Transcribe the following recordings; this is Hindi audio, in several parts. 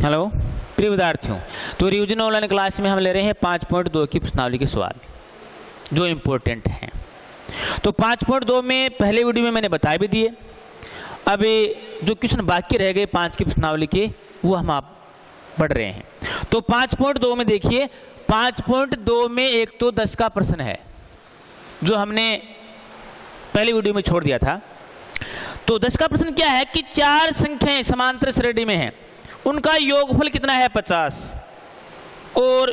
हेलो प्रिय विद्यार्थियों, तो रिवीजन ऑनलाइन क्लास में हम ले रहे हैं 5.2 की प्रश्नावली के सवाल जो इम्पोर्टेंट हैं। तो 5.2 में पहले वीडियो में मैंने बता भी दिए। अब जो क्वेश्चन बाकी रह गए 5 की प्रश्नावली के वो हम आप पढ़ रहे हैं। तो 5.2 में देखिए, 5.2 में एक तो 10 का प्रश्न है जो हमने पहले वीडियो में छोड़ दिया था। तो 10 का प्रश्न क्या है कि 4 संख्याएं समांतर श्रेणी में हैं, उनका योगफल कितना है 50, और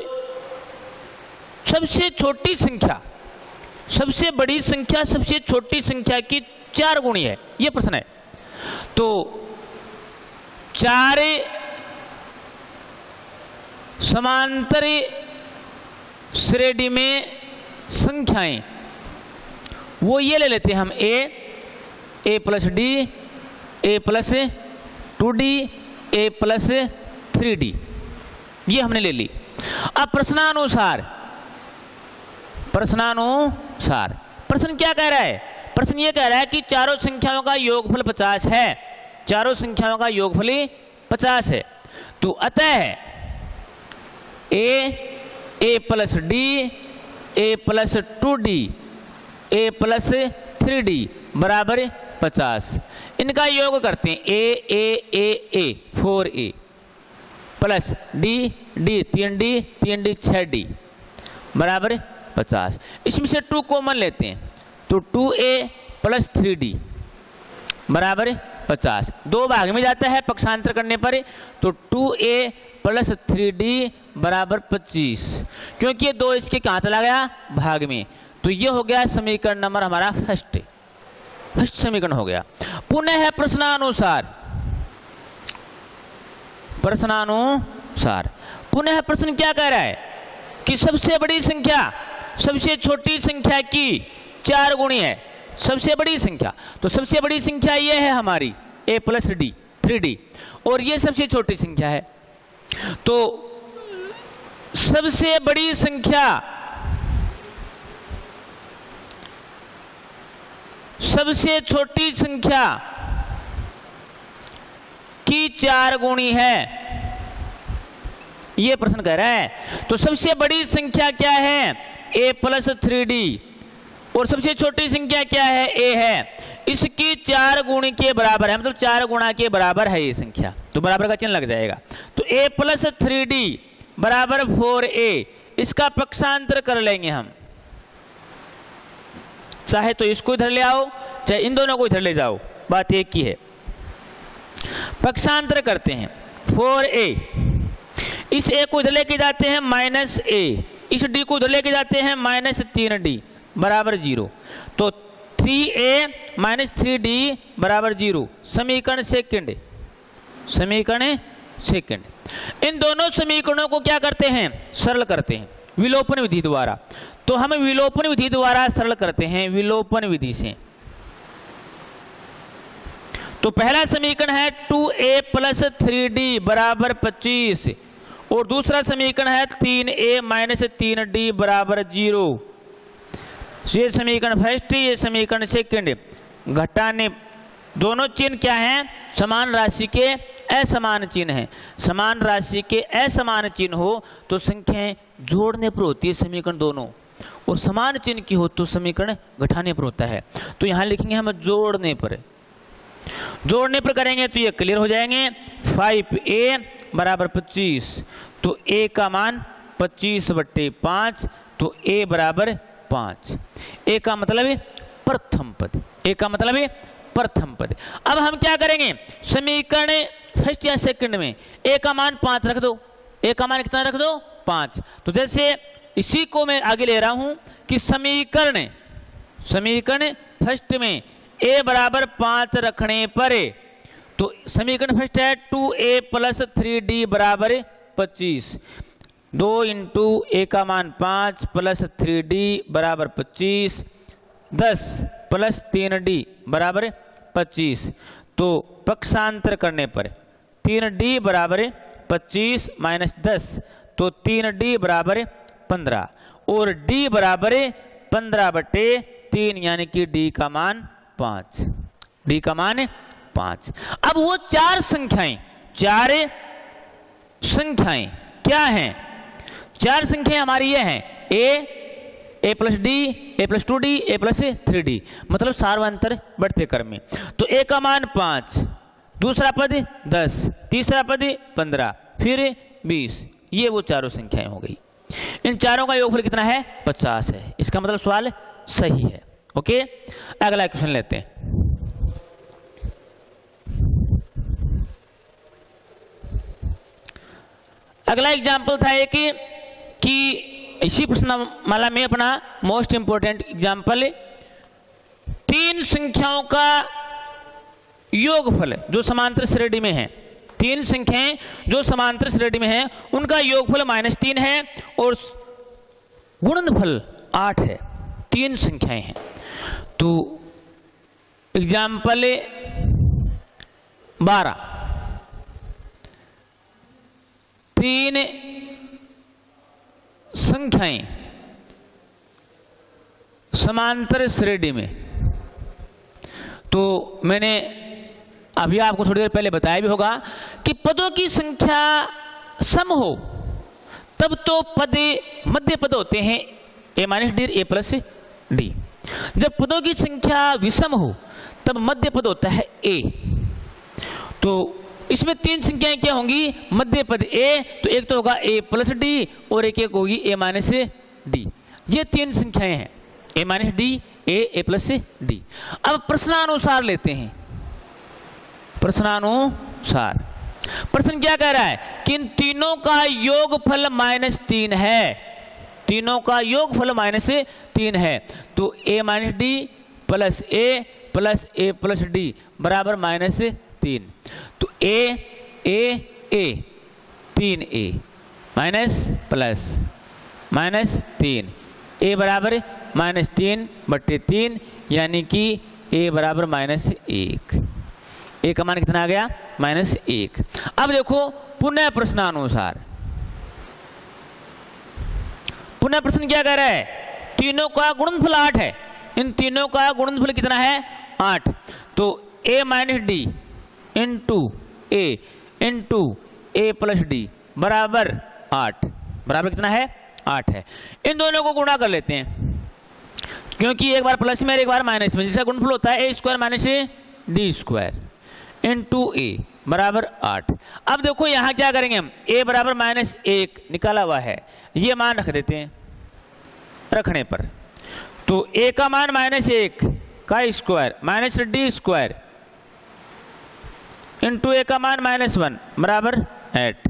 सबसे छोटी संख्या सबसे बड़ी संख्या सबसे छोटी संख्या की 4 गुणी है, यह प्रश्न है। तो 4 समांतर श्रेणी में संख्याएं वो ये ले लेते हैं हम a plus D, a plus 2d, a plus 3d, ये हमने ले ली। अब प्रश्नानुसार प्रश्न क्या कह रहा है? प्रश्न ये कह रहा है कि चारों संख्याओं का योगफल 50 है, चारों संख्याओं का योगफल 50 है। तो अतः a plus D, a plus 2d, a plus 3d बराबर 50। इनका योग करते हैं a 4a plus d 3d 6d बराबर 50। इसमें से 2 कॉमन लेते हैं तो 2a प्लस 3d बराबर 50। 2 भाग में जाता है पक्षांतर करने पर, तो 2a प्लस 3d बराबर 25, क्योंकि ये 2 इसके कहाँ चला गया? भाग में। तो ये हो गया समीकरण नंबर हमारा फर्स्ट समीकरण हो गया। पुनः है प्रश्नानुसार पुनः प्रश्न क्या कह रहा है कि सबसे बड़ी संख्या सबसे छोटी संख्या की 4 गुणी है, सबसे बड़ी संख्या। तो सबसे बड़ी संख्या ये है हमारी a प्लस डी 3d, और ये सबसे छोटी संख्या है। तो सबसे बड़ी संख्या सबसे छोटी संख्या की 4 गुणी है, यह प्रश्न कह रहा है। तो सबसे बड़ी संख्या क्या है? a प्लस 3d, और सबसे छोटी संख्या क्या है? a है। इसकी 4 गुणी के बराबर है, मतलब 4 गुणा के बराबर है ये संख्या, तो बराबर का चिन्ह लग जाएगा। तो a प्लस 3d बराबर 4a, इसका पक्षांतर कर लेंगे हम, चाहे तो इसको इधर ले आओ चाहे इन दोनों को इधर ले जाओ, बात एक ही है। पक्षांतर करते हैं 4a, इस a को इधर लेके जाते हैं माइनस a, इस d को इधर लेके जाते हैं माइनस 3d बराबर 0। तो 3a माइनस 3d बराबर 0, समीकरण सेकंड। इन दोनों समीकरणों को क्या करते हैं? सरल करते हैं विलोपन विधि द्वारा। तो हम विलोपन विधि द्वारा सरल करते हैं, विलोपन विधि से। तो पहला समीकरण है 2a प्लस 3d बराबर 25, और दूसरा समीकरण है 3a माइनस 3d बराबर 0। ये समीकरण फर्स्ट, ये समीकरण सेकंड। घटाने दोनों चिन्ह क्या हैं? समान राशि के असमान चिन्ह हैं। समान राशि के असमान चिन्ह हो तो संख्याएं जोड़ने पर होती है समीकरण दोनों, और समान चिन्ह की हो तो समीकरण घटाने पर होता है। तो यहां लिखेंगे हम जोड़ने पर करेंगे तो ये क्लियर हो जाएंगे। 5a बराबर 25, तो a का मान 25/5, तो a बराबर 5। a का मतलब प्रथम पद, अब हम क्या करेंगे? समीकरण फर्स्ट या सेकंड में a का मान 5 रख दो। a का मान कितना रख दो? 5। तो जैसे इसी को मैं आगे ले रहा हूं कि समीकरण फर्स्ट में a बराबर 5 रखने पर, तो समीकरण फर्स्ट है 2a प्लस 3d बराबर 25। 2 इंटू a का मान 5 प्लस 3d बराबर 25, 10 प्लस 3d बराबर 25। तो पक्षांतर करने पर 3d बराबर 25 माइनस 10, तो 3d बराबर 15, और d बराबर 15/3, यानी कि d का मान 5। अब वो 4 संख्याएं, 4 संख्याएं क्या हैं? 4 संख्याएं हमारी ये हैं, a plus D, a plus 2d, a plus 3d, मतलब सार्वंतर बढ़ते क्रम में। तो a का मान 5, दूसरा पद 10, तीसरा पद 15, फिर 20, ये वो चारों संख्याएं हो गई। इन चारों का योगफल कितना है? 50 है। इसका मतलब सवाल सही है। ओके, अगला क्वेश्चन लेते हैं। अगला एग्जाम्पल था एक कि इसी प्रश्नमाला में अपना मोस्ट इंपोर्टेंट एग्जाम्पल, 3 संख्याओं का योगफल जो समांतर श्रेणी में है, 3 संख्याएं जो समांतर श्रेणी में हैं उनका योगफल -3 है और गुणनफल 8 है। 3 संख्याएं हैं। तो एग्जाम्पल 12, 3 संख्याएं समांतर श्रेणी में। तो मैंने अभी आपको थोड़ी देर पहले बताया भी होगा कि पदों की संख्या सम हो तब तो पद मध्य पद होते हैं a minus D, a plus D. जब पदों की संख्या विषम हो तब मध्य पद होता है a। तो इसमें 3 संख्याएं क्या होंगी? मध्य पद a, तो एक तो होगा a प्लस डी और एक होगी a माइनस डी। ये 3 संख्याएं हैं, a minus D, a plus D. अब प्रश्नानुसार लेते हैं। प्रश्नानुसार प्रश्न क्या कह रहा है कि इन तीनों का योगफल -3 है। तीनों का योगफल -3 है। तो a minus D plus a plus D बराबर -3। तो a 3a minus plus -3, a बराबर -3/3, यानी कि a बराबर -1। a का मान कितना आ गया? -1। अब देखो पुनः प्रश्नानुसार, पुनः प्रश्न क्या कह रहा है? तीनों का गुणनफल 8 है। इन तीनों का गुणनफल कितना है? 8। तो a minus D into a plus D बराबर 8, बराबर कितना है? 8 है। इन दोनों को गुणा कर लेते हैं, क्योंकि एक बार प्लस में और एक बार माइनस में, जिसका गुणनफल होता है a² minus D square into a बराबर 8। अब देखो यहां क्या करेंगे हम, a बराबर -1 निकाला हुआ है, ये मान रख देते हैं। रखने पर तो a का मान -1 का square minus D square into a का मान -1 बराबर 8।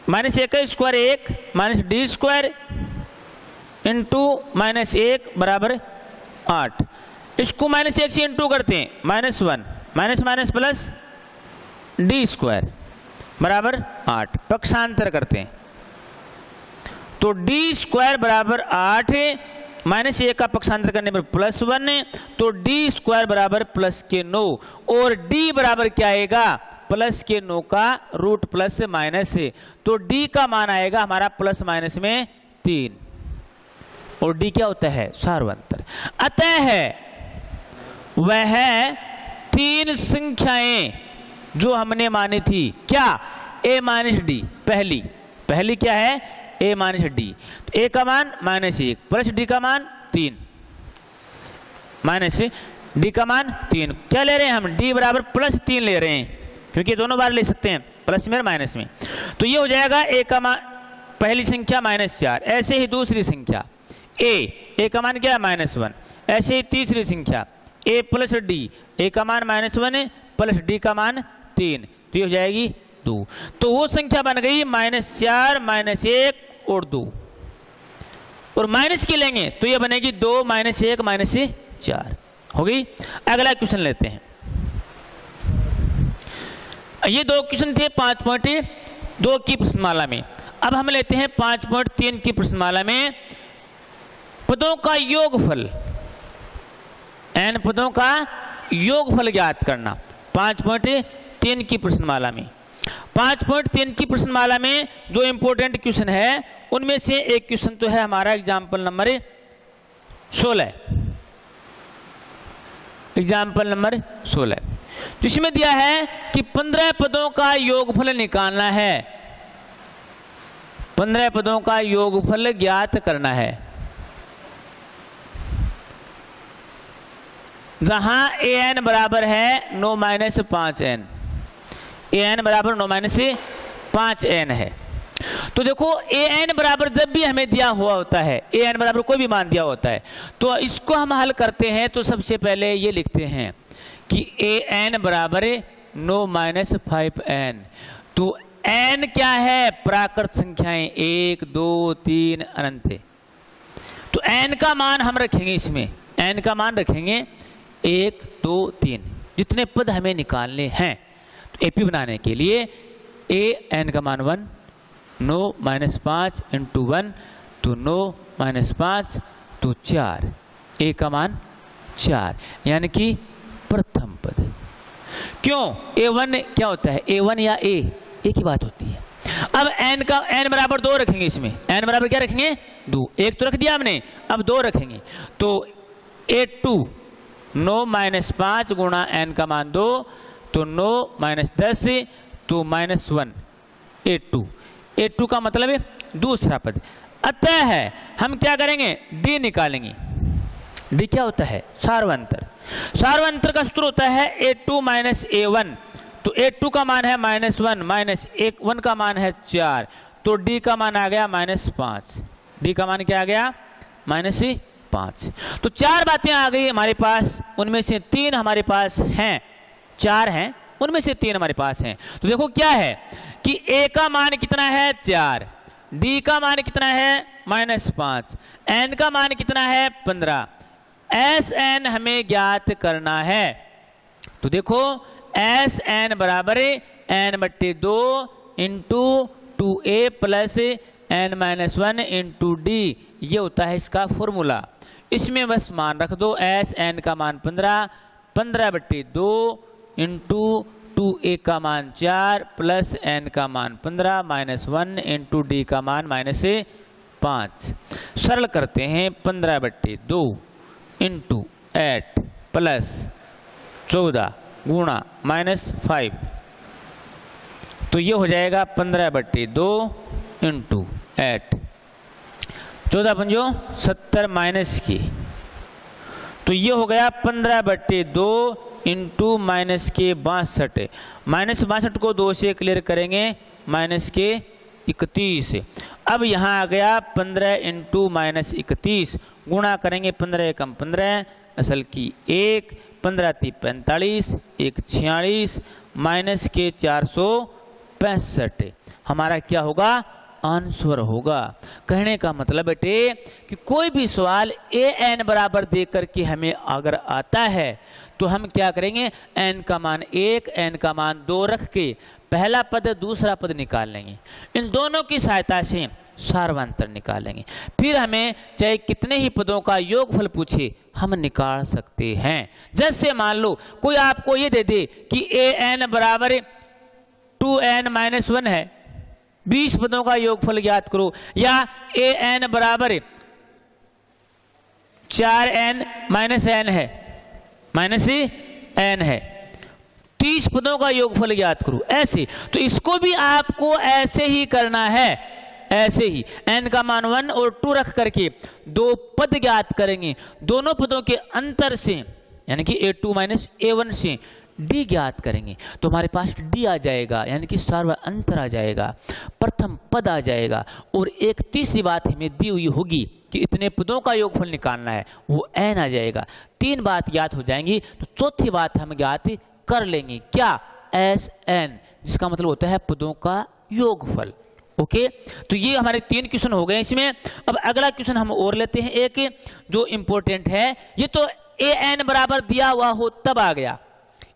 -1 का square 1 minus D square into -1 बराबर 8। इसको -1 से इंटू करते हैं, -1 minus minus plus D square बराबर 8। पक्षांतर करते हैं तो डी स्क्वायर बराबर 8 है, -1 का पक्षांतर करने पर +1 है, तो डी स्क्वायर बराबर +9 और डी बराबर क्या आएगा? +9 का रूट प्लस माइनस है। तो डी का मान आएगा हमारा प्लस माइनस में 3 और डी क्या होता है? सार्वंतर। अतः वह 3 संख्याएं जो हमने मानी थी क्या? a माइनस डी, पहली क्या है? a minus D. तो a का मान -1 प्लस डी का मान 3 माइनस डी का मान 3। क्या ले रहे हैं हम? d बराबर +3 ले रहे हैं, क्योंकि दोनों बार ले सकते हैं, प्लस में और माइनस में। तो ये हो जाएगा a का मान, पहली संख्या -4, ऐसे ही दूसरी संख्या a का मान क्या है? -1। ऐसे ही तीसरी संख्या a प्लस डी, a का मान -1 प्लस डी का मान 3, तो ये हो जाएगी 2। तो वो संख्या बन गई -4 -1 और 2, और माइनस की लेंगे तो ये बनेगी 2 -1 -4 हो गई। अगला क्वेश्चन लेते हैं। ये 2 क्वेश्चन थे 5.2 की प्रश्नमाला में। अब हम लेते हैं 5.3 की प्रश्नमाला में पदों का योगफल, n पदों का योगफल ज्ञात करना। 5.3 की प्रश्नमाला में 5.3 की प्रश्नमाला में जो इंपॉर्टेंट क्वेश्चन है उनमें से एक क्वेश्चन तो है हमारा एग्जाम्पल नंबर 16, एग्जाम्पल नंबर 16, जिसमें दिया है कि 15 पदों का योगफल निकालना है। 15 पदों का योगफल ज्ञात करना है। जहां an बराबर है 9 माइनस 5n, an बराबर 9 माइनस 5n है। तो देखो an बराबर जब भी हमें दिया हुआ होता है, an बराबर कोई भी मान दिया होता है, तो इसको हम हल करते हैं। तो सबसे पहले ये लिखते हैं कि an बराबर 9 माइनस 5n। तो n क्या है? प्राकृत संख्याएं 1 2 3 अनंत है। तो n का मान हम रखेंगे, इसमें n का मान रखेंगे 1 2 3, जितने पद हमें निकालने हैं। तो एपी बनाने के लिए an का मान 1, 9 माइनस 5 इंटू 1, तो 9 माइनस 5 तो 4, a का मान 4, यानी कि प्रथम पद। क्यों? a1 क्या होता है? a1 या a एक ही बात होती है। अब n बराबर 2 रखेंगे, इसमें n बराबर क्या रखेंगे? 2। एक तो रख दिया हमने, अब 2 रखेंगे। तो a2 9 माइनस 5 गुणा n का मान 2, तो 9 माइनस 10 तो माइनस 1 a2 का मतलब है दूसरा पद। अतः है हम क्या करेंगे? d निकालेंगे। d क्या होता है? सार्वंतर। सार्वंतर का सूत्र होता है a2 माइनस a1। तो a2 का मान है -1 माइनस 1 का मान है 4, तो d का मान आ गया -5। d का मान क्या आ गया? -5। तो 4 बातें आ गई हमारे पास, उनमें से 3 हमारे पास हैं, 4 हैं, उनमें से 3 हमारे पास हैं। तो देखो क्या है कि a का मान कितना है? 4, d का मान कितना है? -5, n का मान कितना है? 15। Sn हमें ज्ञात करना है। तो देखो Sn बराबर n/2 into 2a plus n-1 into d, ये होता है इसका फॉर्मूला। इसमें बस मान रख दो। Sn का मान 15, 15/2 इंटू 2a का मान 4 प्लस n का मान 15 -1 इंटू d का मान -5। सरल करते हैं। 15/2 इंटू 8 प्लस 14 गुणा -5, तो ये हो जाएगा 15/2 इंटू 8, 14 पंजो 70 माइनस की, तो ये हो गया 15/2 इंटू माइनस के 62। -62 को 2 से क्लियर करेंगे, -31। अब यहाँ आ गया 15 इंटू -31, गुणा करेंगे 15 एकम 15, असल की 1, 15 × 45, 1 46, माइनस के 465। हमारा क्या होगा? आंसर होगा। कहने का मतलब बेटे कि कोई भी सवाल an बराबर दे करके हमें अगर आता है तो हम क्या करेंगे? n का मान 1, n का मान 2 रख के पहला पद दूसरा पद निकाल लेंगे। इन दोनों की सहायता से सार्वंतर निकालेंगे। फिर हमें चाहे कितने ही पदों का योगफल पूछे हम निकाल सकते हैं। जैसे मान लो कोई आपको ये दे दे कि an बराबर 2n-1 है, 20 पदों का योगफल ज्ञात करो, या an बराबर 4n-n है, -n है, 30 पदों का योगफल ज्ञात करो, ऐसे। तो इसको भी आपको ऐसे ही करना है, ऐसे ही n का मान 1 और 2 रख करके 2 पद ज्ञात करेंगे। दोनों पदों के अंतर से यानी कि a2 माइनस a1 से d ज्ञात करेंगे, तो हमारे पास d आ जाएगा, यानी कि सार्व अंतर आ जाएगा, प्रथम पद आ जाएगा। और एक तीसरी बात हमें दी हुई होगी कि इतने पदों का योगफल निकालना है, वो n आ जाएगा। 3 बात ज्ञात हो जाएंगी, तो चौथी बात हम ज्ञात कर लेंगे, क्या? Sn, जिसका मतलब होता है पदों का योगफल। ओके, तो ये हमारे 3 क्वेश्चन हो गए इसमें। अब अगला क्वेश्चन हम और लेते हैं, एक जो इंपॉर्टेंट है। ये तो an बराबर दिया हुआ हो तब आ गया,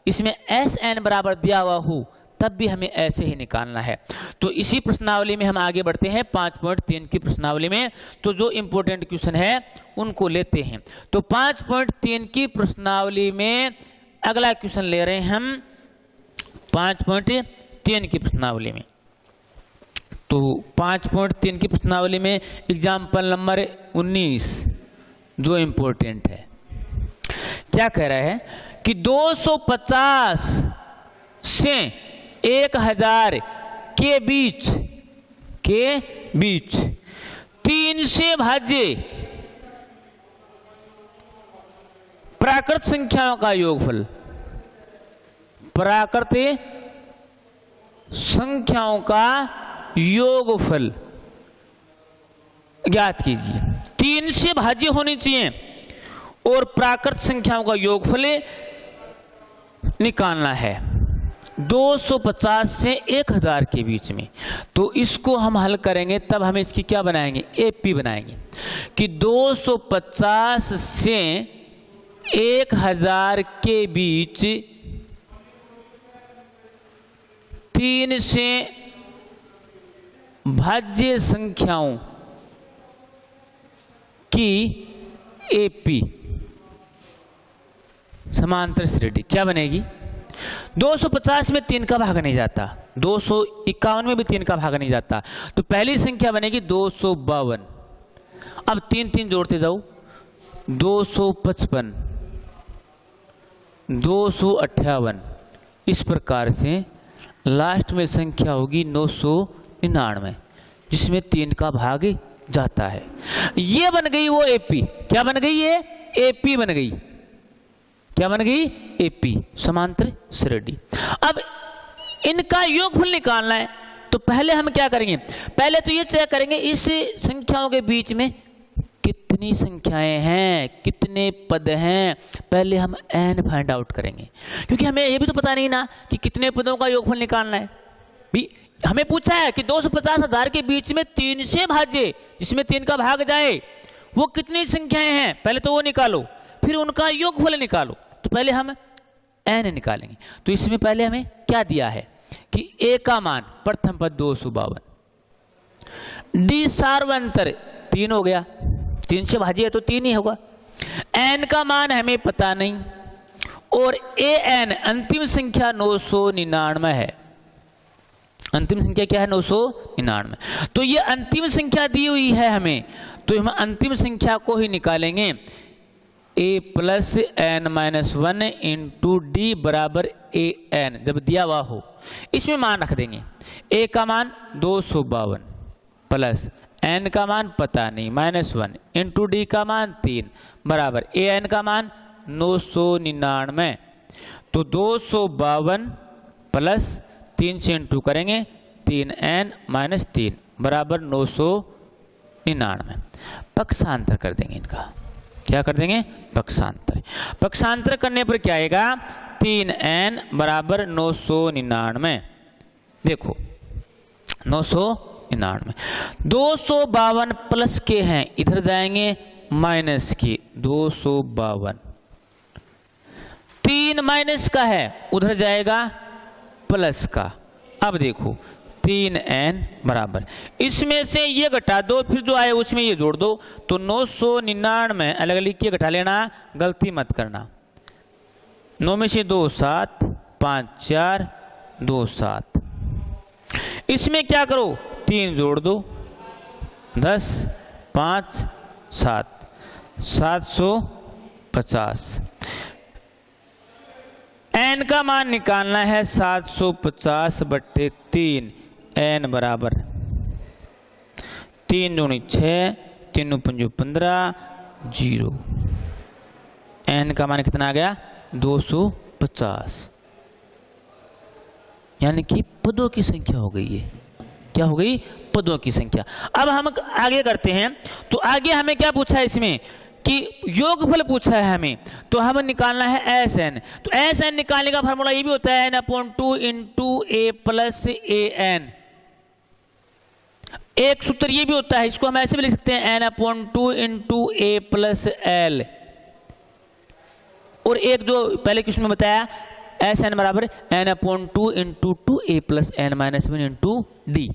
इसमें Sn बराबर दिया हुआ हो तब भी हमें ऐसे ही निकालना है। तो इसी प्रश्नावली में हम आगे बढ़ते हैं 5.3 की प्रश्नावली में। तो जो इंपॉर्टेंट क्वेश्चन है उनको लेते हैं। तो 5.3 की प्रश्नावली में अगला क्वेश्चन ले रहे हैं हम 5.3 की प्रश्नावली में। तो 5.3 की प्रश्नावली में एग्जाम्पल नंबर 19 जो इंपॉर्टेंट है, क्या कह रहा है कि 250 से 1000 के बीच 3 से भाज्य प्राकृत संख्याओं का योगफल, प्राकृत संख्याओं का योगफल ज्ञात कीजिए। 3 से भाज्य होनी चाहिए और प्राकृत संख्याओं का योगफल निकालना है 250 से 1000 के बीच में। तो इसको हम हल करेंगे तब हम इसकी क्या बनाएंगे, एपी बनाएंगे कि 250 से 1000 के बीच 3 से भाज्य संख्याओं की एपी समांतर श्रेणी क्या बनेगी। 250 में 3 का भाग नहीं जाता, 251 में भी 3 का भाग नहीं जाता, तो पहली संख्या बनेगी 252। अब 3 3 जोड़ते जाओ, 255, 258, इस प्रकार से लास्ट में संख्या होगी 999 जिसमें 3 का भाग जाता है। ये बन गई वो एपी। क्या बन गई, ये एपी बन गई। क्या बन गई, एपी समांतर श्रेणी। अब इनका योगफल निकालना है तो पहले हम क्या करेंगे, पहले तो ये चेक करेंगे इस संख्याओं के बीच में कितनी संख्याएं हैं, कितने पद हैं। पहले हम n फाइंड आउट करेंगे क्योंकि हमें ये भी तो पता नहीं ना कि कितने पदों का योगफल निकालना है। भी हमें पूछा है कि 250,000 के बीच में 3 से भाज्य जिसमें 3 का भाग जाए वो कितनी संख्याएं हैं, पहले तो वो निकालो, फिर उनका योगफल निकालो। तो पहले हम n निकालेंगे। तो इसमें पहले हमें क्या दिया है कि a का मान प्रथम पद 252, d सार्वंतर 3 हो गया, 3 से भाज्य है तो 3 ही होगा, n का मान हमें पता नहीं और an अंतिम संख्या 999 है। अंतिम संख्या क्या है, 999। तो ये अंतिम संख्या दी हुई है हमें, तो हम अंतिम संख्या को ही निकालेंगे। a plus n minus 1 into D बराबर a n जब दिया हुआ हो, इसमें मान रख देंगे। a का मान 252 प्लस n का मान पता नहीं -1 इंटू डी का मान 3 बराबर a n का मान 999। तो 252 प्लस 3 से इंटू करेंगे 3n माइनस 3 बराबर 999। पक्षांतर कर देंगे इनका। क्या कर देंगे, पक्षांतर। पक्षांतर करने पर क्या आएगा, 3n बराबर 999। देखो 999, 252 प्लस के हैं, इधर जाएंगे माइनस के 252, 3 माइनस का है उधर जाएगा प्लस का। अब देखो 3n बराबर, इसमें से ये घटा दो, फिर जो आए उसमें ये जोड़ दो, तो 999 अलग अलग के घटा लेना, गलती मत करना। 9 में से 2 7, 5 4 2 7, इसमें क्या करो 3 जोड़ दो, 10 5 7 750। n का मान निकालना है 750 बट्टे 3, n बराबर 3 दूनी 6, 3 पंजो 15, 0। n का मान कितना आ गया, 250, यानी कि पदों की संख्या हो गई है। क्या हो गई, पदों की संख्या। अब हम आगे करते हैं, तो आगे हमें क्या पूछा है इसमें कि योगफल पूछा है हमें, तो हमें निकालना है Sn। तो Sn निकालने का फार्मूला ये भी होता है n/2 into a plus an। एक सूत्र ये भी होता है, इसको हम ऐसे भी लिख सकते हैं n/2 into a plus l। और एक जो पहले क्वेश्चन में बताया Sn बराबर n/2 into 2a plus n minus 1 into D.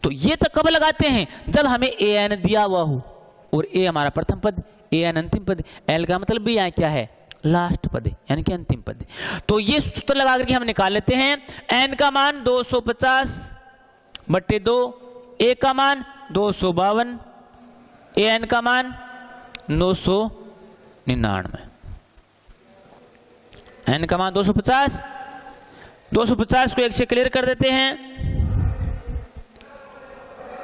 तो ये तो कब लगाते हैं, जब हमें an दिया हुआ हो और a हमारा प्रथम पद, an अंतिम पद, l का मतलब भी यहाँ क्या है, लास्ट पद यानी कि अंतिम पद। तो ये सूत्र लगा करके हम निकाल लेते हैं। n का मान 250 बट्टे 2, a का मान 252, an का मान 999। n का मान 250, 250 को 1 से क्लियर कर देते हैं।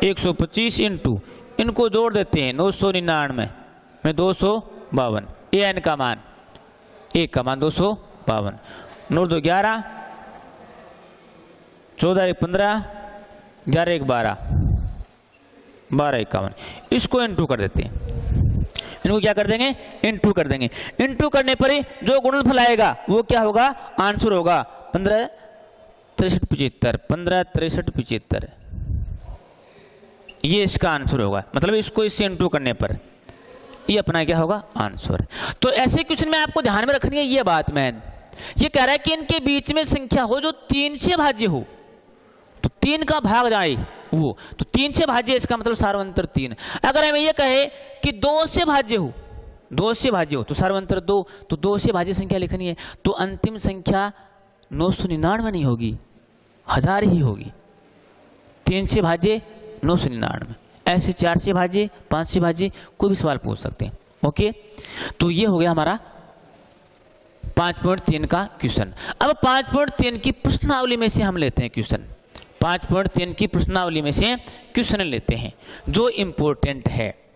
125 इंटू, इनको जोड़ देते हैं 999 में 252, ये एन का मान, एक का मान 252, 9 2 11, 14 1 15, 11 1 12, 12 51, इसको इंटू कर देते हैं। इनको क्या कर देंगे? इंटू कर देंगे। इंटू करने पर ही जो गुणनफल आएगा वो क्या होगा? आंसर होगा 15 63 75, 15 63 75, ये इसका आंसर होगा। मतलब इसको इससे इंटू करने पर ये अपना क्या होगा? आंसर। तो ऐसे क्वेश्चन में आपको ध्यान में रखनी है ये बात। मैन ये कह रहा है कि इनके बीच में संख्या हो जो 3 से भाज्य हो, तो 3 का भाग जाए वो, तो 3 से भाज्य, इसका मतलब सार्वंतर 3। अगर हमें ये कहे कि 2 से भाज्य हो, 2 से भाज्य हो तो सार्वंतर 2, तो 2 से भाज्य संख्या लिखनी है, तो अंतिम संख्या 999 नहीं होगी, 1000 ही होगी। 3 से भाज्य 999, ऐसे 4 से भाज्य, 5 से भाज्य, कोई भी सवाल पूछ सकते हैं। ओके, तो ये हो गया हमारा 5.3 का क्वेश्चन। अब 5.3 की प्रश्नावली में से हम लेते हैं क्वेश्चन, 5.3 की प्रश्नावली में से क्वेश्चन लेते हैं जो इंपॉर्टेंट है।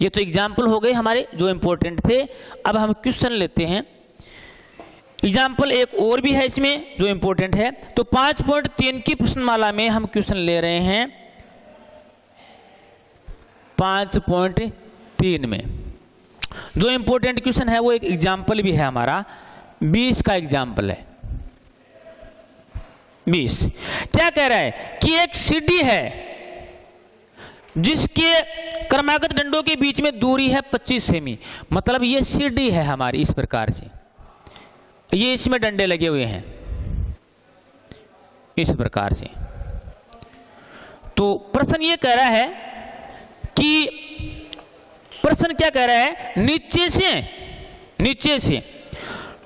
ये तो एग्जाम्पल हो गए हमारे जो इंपॉर्टेंट थे। अब हम क्वेश्चन लेते हैं। एग्जाम्पल एक और भी है इसमें जो इंपॉर्टेंट है। तो 5.3 की प्रश्नमाला में हम क्वेश्चन ले रहे हैं 5.3 में जो इंपॉर्टेंट क्वेश्चन है वो एक एग्जाम्पल भी है हमारा, 20 का एग्जाम्पल है। 20 क्या कह रहा है कि एक सीढ़ी है जिसके क्रमागत डंडों के बीच में दूरी है 25 सेमी। मतलब ये सीढ़ी है हमारी इस प्रकार से, ये इसमें डंडे लगे हुए हैं इस प्रकार से। तो प्रश्न ये कह रहा है कि प्रश्न क्या कह रहा है, नीचे से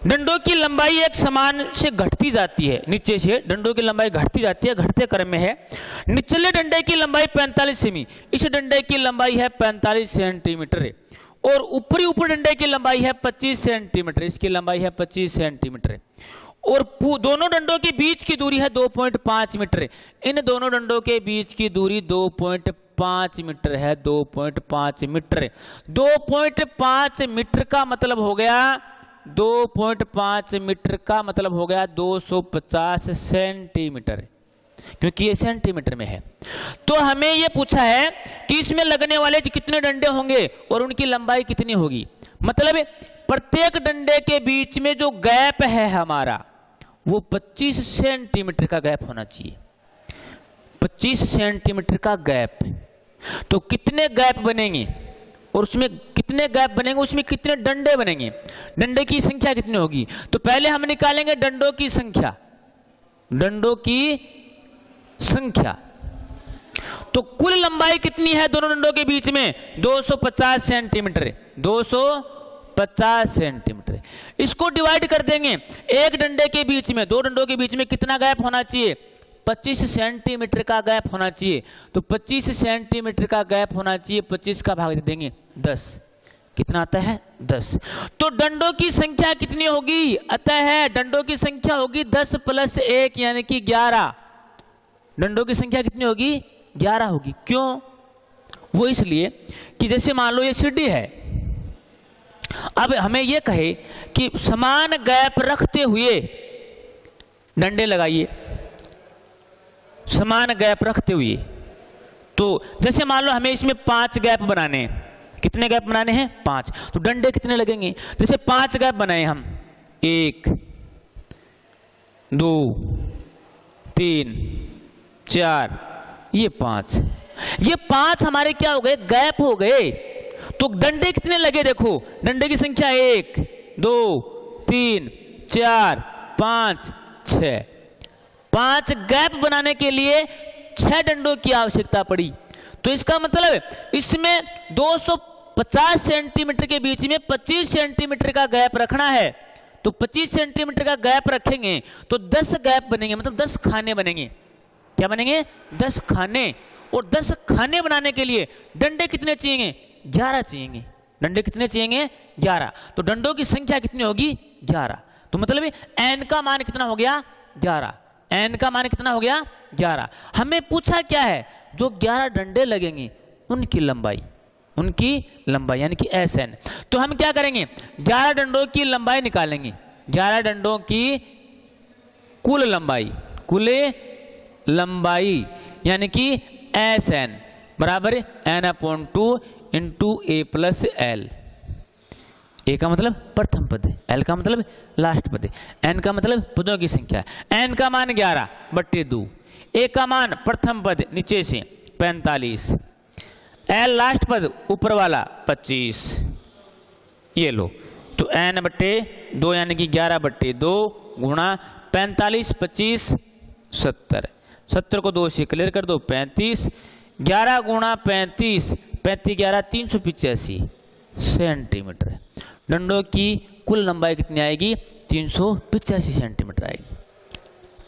डंडों की लंबाई एक समान से घटती जाती है। नीचे से डंडों की लंबाई घटती जाती है, घटते क्रम में है। निचले डंडे की लंबाई 45 सेमी, इस डंडे की लंबाई है 45 सेंटीमीटर और ऊपर डंडे की लंबाई है 25 सेंटीमीटर, इसकी लंबाई है 25 सेंटीमीटर और दोनों डंडों के बीच की दूरी है 2.5 मीटर। इन दोनों डंडों के बीच की दूरी 2.5 मीटर है, 2.5 मीटर। 2.5 मीटर का मतलब हो गया 2.5 मीटर का मतलब हो गया 250 सेंटीमीटर, क्योंकि ये सेंटीमीटर में है। तो हमें ये पूछा है कि इसमें लगने वाले कितने डंडे होंगे और उनकी लंबाई कितनी होगी। मतलब प्रत्येक डंडे के बीच में जो गैप है हमारा वो 25 सेंटीमीटर का गैप होना चाहिए, 25 सेंटीमीटर का गैप। तो कितने गैप बनेंगे और उसमें कितने गैप बनेंगे, उसमें कितने डंडे बनेंगे, डंडे की संख्या कितनी होगी। तो पहले हम निकालेंगे डंडों की संख्या, डंडों की संख्या। तो कुल लंबाई कितनी है दोनों डंडों के बीच में? 250 सेंटीमीटर, 250 सेंटीमीटर। इसको डिवाइड कर देंगे, एक डंडे के बीच में, दो डंडों के बीच में कितना गैप होना चाहिए? 25 सेंटीमीटर का गैप होना चाहिए। तो 25 सेंटीमीटर का गैप होना चाहिए, 25 का भाग दे देंगे 10, कितना आता है? 10। तो डंडों की संख्या कितनी होगी? अतः डंडों की संख्या होगी 10 + 1 यानी कि 11। डंडों की संख्या कितनी होगी? 11 होगी। क्यों? वो इसलिए कि जैसे मान लो ये सीढ़ी है, अब हमें यह कहे कि समान गैप रखते हुए डंडे लगाइए, समान गैप रखते हुए। तो जैसे मान लो हमें इसमें 5 गैप बनाने हैं। कितने गैप बनाने हैं? 5। तो डंडे कितने लगेंगे? जैसे 5 गैप बनाए हम, 1 2 3 4, ये 5, ये 5 हमारे क्या हो गए? गैप हो गए। तो डंडे कितने लगे? देखो डंडे की संख्या 1 2 3 4 5 6। 5 गैप बनाने के लिए 6 डंडों की आवश्यकता पड़ी। तो इसका मतलब इसमें 250 सेंटीमीटर के बीच में 25 सेंटीमीटर का गैप रखना है। तो 25 सेंटीमीटर का गैप रखेंगे तो 10 गैप बनेंगे, मतलब 10 खाने बनेंगे। क्या बनेंगे? 10 खाने। और 10 खाने बनाने के लिए डंडे कितने चाहिए? 11 चाहिए। डंडे कितने चाहिए? 11। तो डंडों की संख्या कितनी होगी? 11। तो मतलब n का मान कितना हो गया? 11। n का मान कितना हो गया 11। हमें पूछा क्या है, जो 11 डंडे लगेंगे उनकी लंबाई यानी कि Sn। तो हम क्या करेंगे, 11 डंडों की लंबाई निकालेंगे, 11 डंडों की कुल लंबाई यानी कि Sn बराबर n/2 into a plus l। ए का मतलब प्रथम पद है, एल का मतलब लास्ट पद है, एन का मतलब पदों की संख्या। एन का मान 11/2, ए का मान प्रथम पद नीचे से 45, एल लास्ट पद ऊपर वाला 25। ये लो, तो n/2 यानी कि 11/2 गुणा 45 25 70, 70 को 2 से क्लियर कर दो 35, 11 गुणा 35, 35 11 385 सेंटीमीटर। डंडों की कुल लंबाई कितनी आएगी, 385 सेंटीमीटर आएगी।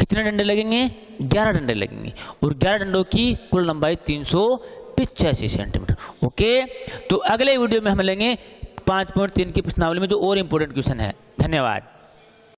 कितने डंडे लगेंगे, 11 डंडे लगेंगे, और 11 डंडों की कुल लंबाई 385 सेंटीमीटर। ओके, तो अगले वीडियो में हम लेंगे 5.3 की प्रश्नावली में जो और इंपॉर्टेंट क्वेश्चन है। धन्यवाद।